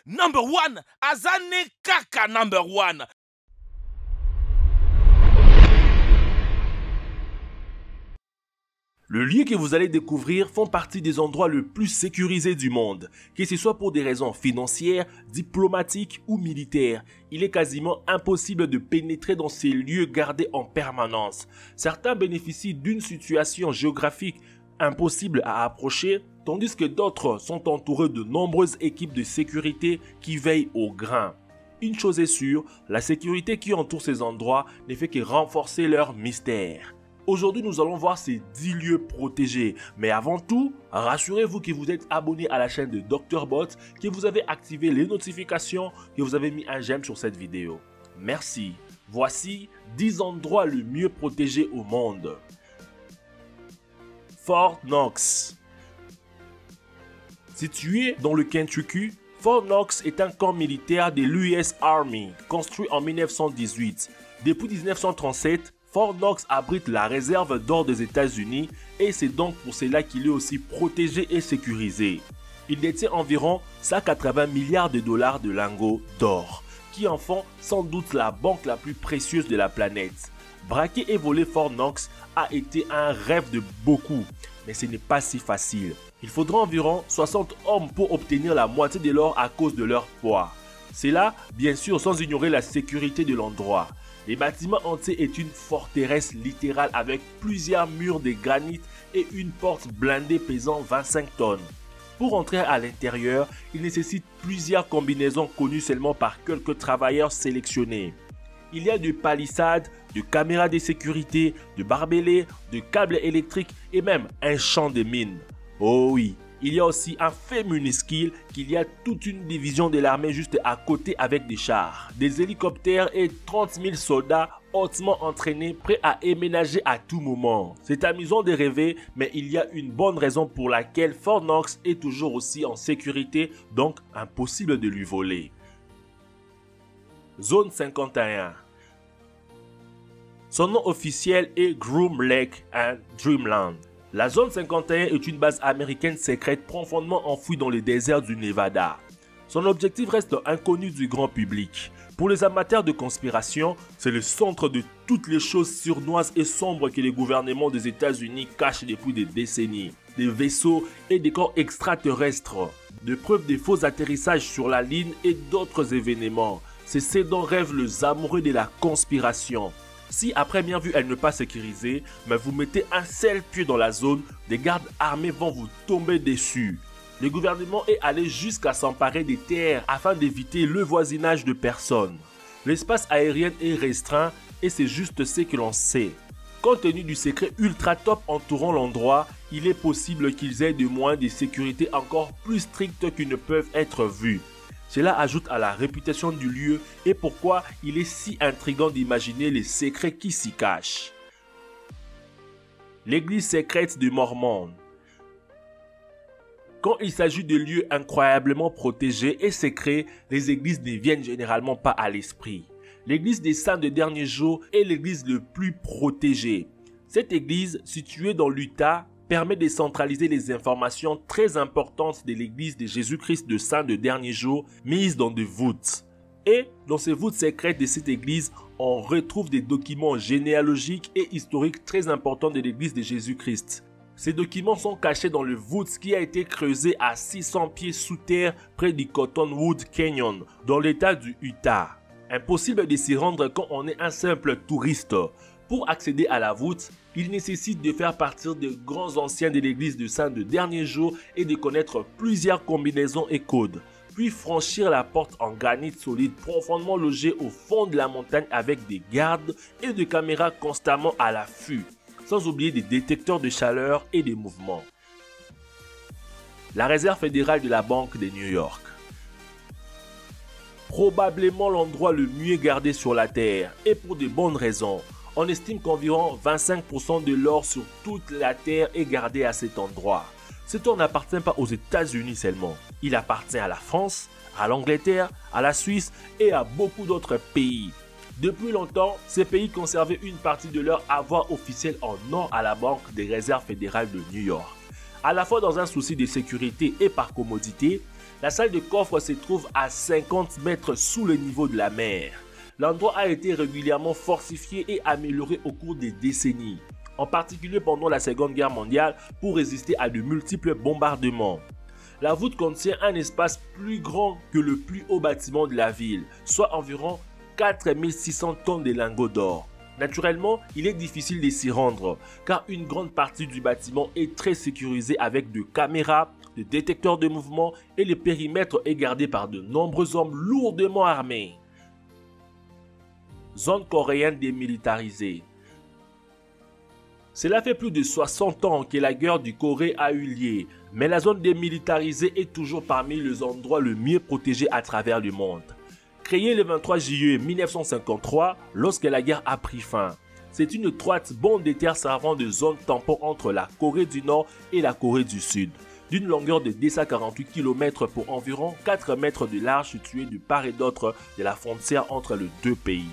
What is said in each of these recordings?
Number one, Azane Kaka number one. Le lieu que vous allez découvrir font partie des endroits les plus sécurisés du monde, que ce soit pour des raisons financières, diplomatiques ou militaires. Il est quasiment impossible de pénétrer dans ces lieux gardés en permanence. Certains bénéficient d'une situation géographique impossible à approcher, tandis que d'autres sont entourés de nombreuses équipes de sécurité qui veillent au grain. Une chose est sûre, la sécurité qui entoure ces endroits ne fait que renforcer leur mystère. Aujourd'hui, nous allons voir ces 10 lieux protégés. Mais avant tout, rassurez-vous que vous êtes abonné à la chaîne de Dr Bot, que vous avez activé les notifications, que vous avez mis un j'aime sur cette vidéo. Merci. Voici 10 endroits les mieux protégés au monde. Fort Knox. Situé dans le Kentucky, Fort Knox est un camp militaire de l'US Army, construit en 1918. Depuis 1937, Fort Knox abrite la réserve d'or des États-Unis et c'est donc pour cela qu'il est aussi protégé et sécurisé. Il détient environ 180 milliards de dollars de lingots d'or, qui en font sans doute la banque la plus précieuse de la planète. Braquer et voler Fort Knox a été un rêve de beaucoup, mais ce n'est pas si facile. Il faudra environ 60 hommes pour obtenir la moitié de l'or à cause de leur poids. C'est là, bien sûr, sans ignorer la sécurité de l'endroit. Le bâtiment entier est une forteresse littérale avec plusieurs murs de granit et une porte blindée pesant 25 tonnes. Pour entrer à l'intérieur, il nécessite plusieurs combinaisons connues seulement par quelques travailleurs sélectionnés. Il y a des palissades, de caméras de sécurité, de barbelés, de câbles électriques et même un champ de mines. Oh oui, il y a aussi un fait minuscule qu'il y a toute une division de l'armée juste à côté avec des chars, des hélicoptères et 30 000 soldats hautement entraînés prêts à éménager à tout moment. C'est amusant de rêver, mais il y a une bonne raison pour laquelle Fort Knox est toujours aussi en sécurité, donc impossible de lui voler. Zone 51. Son nom officiel est Groom Lake and Dreamland. La zone 51 est une base américaine secrète profondément enfouie dans le désert du Nevada. Son objectif reste inconnu du grand public. Pour les amateurs de conspiration, c'est le centre de toutes les choses surnoises et sombres que les gouvernements des États-Unis cachent depuis des décennies. Des vaisseaux et des corps extraterrestres, de preuves de faux atterrissages sur la ligne et d'autres événements. C'est ce dont rêvent les amoureux de la conspiration. Si à première vue elle n'est pas sécurisée, mais vous mettez un seul pied dans la zone, des gardes armés vont vous tomber dessus. Le gouvernement est allé jusqu'à s'emparer des terres afin d'éviter le voisinage de personnes. L'espace aérien est restreint et c'est juste ce que l'on sait. Compte tenu du secret ultra top entourant l'endroit, il est possible qu'ils aient des moyens de sécurité encore plus stricts qui ne peuvent être vus. Cela ajoute à la réputation du lieu et pourquoi il est si intriguant d'imaginer les secrets qui s'y cachent. L'église secrète de Mormon. Quand il s'agit de lieux incroyablement protégés et secrets, les églises ne viennent généralement pas à l'esprit. L'église des Saints de Dernier Jour est l'église le plus protégée. Cette église, située dans l'Utah, permet de centraliser les informations très importantes de l'église de Jésus-Christ de Saints de Dernier Jour mises dans des voûtes. Et dans ces voûtes secrètes de cette église, on retrouve des documents généalogiques et historiques très importants de l'église de Jésus-Christ. Ces documents sont cachés dans le voûte qui a été creusé à 600 pieds sous terre près du Cottonwood Canyon, dans l'état du Utah. Impossible de s'y rendre quand on est un simple touriste. Pour accéder à la voûte, il nécessite de faire partie des grands anciens de l'église de Saints de Dernier Jour et de connaître plusieurs combinaisons et codes, puis franchir la porte en granit solide profondément logée au fond de la montagne avec des gardes et des caméras constamment à l'affût, sans oublier des détecteurs de chaleur et des mouvements. La réserve fédérale de la Banque de New York. Probablement l'endroit le mieux gardé sur la Terre, et pour de bonnes raisons. On estime qu'environ 25% de l'or sur toute la Terre est gardé à cet endroit. Cet or n'appartient pas aux États-Unis seulement. Il appartient à la France, à l'Angleterre, à la Suisse et à beaucoup d'autres pays. Depuis longtemps, ces pays conservaient une partie de leur avoir officiel en or à la Banque des réserves fédérales de New York. À la fois dans un souci de sécurité et par commodité, La salle de coffre se trouve à 50 mètres sous le niveau de la mer. L'endroit a été régulièrement fortifié et amélioré au cours des décennies, en particulier pendant la Seconde Guerre mondiale pour résister à de multiples bombardements. La voûte contient un espace plus grand que le plus haut bâtiment de la ville, soit environ 4600 tonnes de lingots d'or. Naturellement, il est difficile de s'y rendre, car une grande partie du bâtiment est très sécurisée avec de caméras, de détecteurs de mouvement et le périmètre est gardé par de nombreux hommes lourdement armés. Zone coréenne démilitarisée. Cela fait plus de 60 ans que la guerre du Corée a eu lieu, mais la zone démilitarisée est toujours parmi les endroits les mieux protégés à travers le monde. Créée le 23 juillet 1953, lorsque la guerre a pris fin, c'est une étroite bande de terre servant de zone tampon entre la Corée du Nord et la Corée du Sud, d'une longueur de 248 km pour environ 4 mètres de large située de part et d'autre de la frontière entre les deux pays.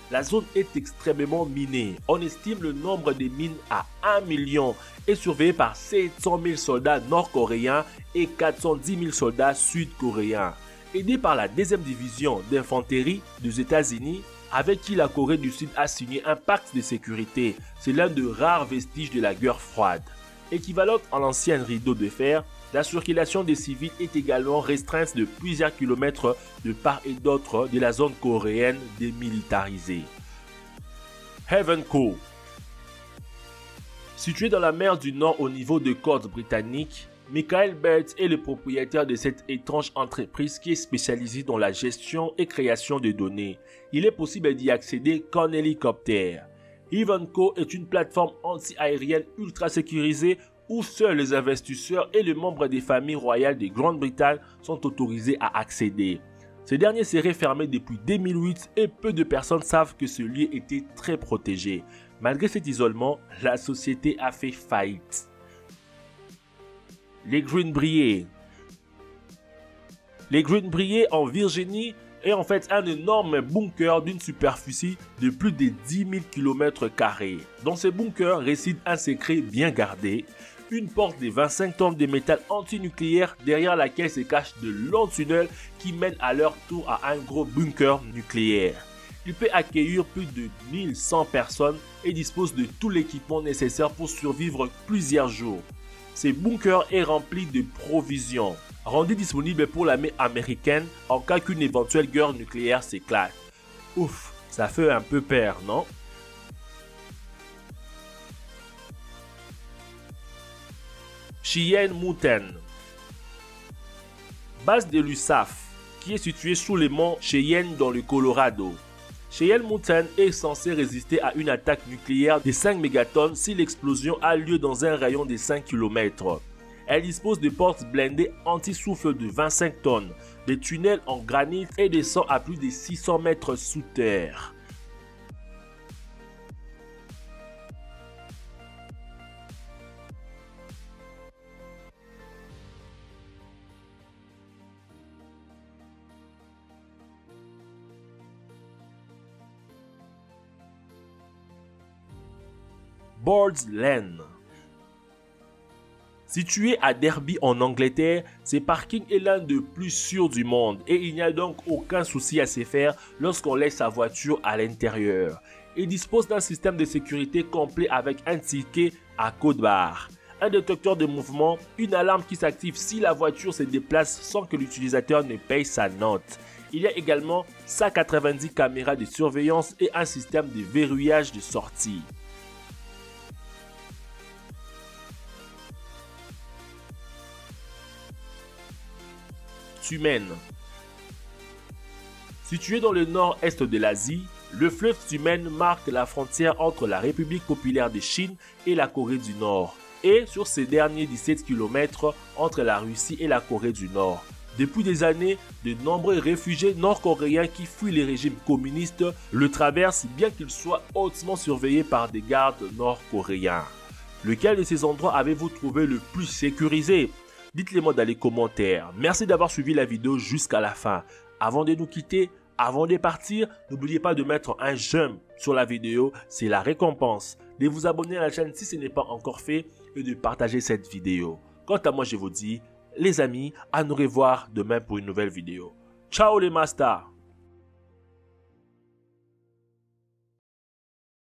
La zone est extrêmement minée. On estime le nombre de mines à 1 million et surveillée par 700 000 soldats nord-coréens et 410 000 soldats sud-coréens. Aidé par la 2e division d'infanterie des États-Unis, avec qui la Corée du Sud a signé un pacte de sécurité, c'est l'un des rares vestiges de la guerre froide. Équivalente à l'ancien rideau de fer, la circulation des civils est également restreinte de plusieurs kilomètres de part et d'autre de la zone coréenne démilitarisée. Havenco. Situé dans la mer du Nord au niveau des côtes britanniques, Michael Bates est le propriétaire de cette étrange entreprise qui est spécialisée dans la gestion et création de données. Il est possible d'y accéder qu'en hélicoptère. Havenco est une plateforme anti-aérienne ultra sécurisée où seuls les investisseurs et les membres des familles royales de Grande-Bretagne sont autorisés à accéder. Ce dernier serait fermé depuis 2008 et peu de personnes savent que ce lieu était très protégé. Malgré cet isolement, la société a fait faillite. Les Greenbrier. Les Greenbrier en Virginie est en fait un énorme bunker d'une superficie de plus de 10 000 km². Dans ce bunker réside un secret bien gardé, une porte de 25 tonnes de métal antinucléaire derrière laquelle se cachent de longs tunnels qui mènent à leur tour à un gros bunker nucléaire. Il peut accueillir plus de 1100 personnes et dispose de tout l'équipement nécessaire pour survivre plusieurs jours. Ce bunker est rempli de provisions, rendues disponibles pour l'armée américaine en cas qu'une éventuelle guerre nucléaire s'éclate. Ouf, ça fait un peu peur, non? Cheyenne Mountain. Base de l'USAF, qui est située sous les monts Cheyenne dans le Colorado. Cheyenne Mountain est censée résister à une attaque nucléaire de 5 mégatonnes si l'explosion a lieu dans un rayon de 5 km. Elle dispose de portes blindées anti-souffle de 25 tonnes, de tunnels en granit et descend à plus de 600 mètres sous terre. Boards Lane. Situé à Derby en Angleterre, ce parking est l'un des plus sûrs du monde et il n'y a donc aucun souci à se faire lorsqu'on laisse sa voiture à l'intérieur. Il dispose d'un système de sécurité complet avec un ticket à code barre, un détecteur de mouvement, une alarme qui s'active si la voiture se déplace sans que l'utilisateur ne paye sa note. Il y a également 190 caméras de surveillance et un système de verrouillage de sortie. Tumen. Situé dans le nord-est de l'Asie, le fleuve Tumen marque la frontière entre la République populaire de Chine et la Corée du Nord, et sur ces derniers 17 km entre la Russie et la Corée du Nord. Depuis des années, de nombreux réfugiés nord-coréens qui fuient les régimes communistes le traversent bien qu'ils soient hautement surveillés par des gardes nord-coréens. Lequel de ces endroits avez-vous trouvé le plus sécurisé? Dites-le moi dans les commentaires. Merci d'avoir suivi la vidéo jusqu'à la fin. Avant de nous quitter, avant de partir, n'oubliez pas de mettre un j'aime sur la vidéo, c'est la récompense. De vous abonner à la chaîne si ce n'est pas encore fait et de partager cette vidéo. Quant à moi, je vous dis, Les amis, à nous revoir demain pour une nouvelle vidéo. Ciao les masters!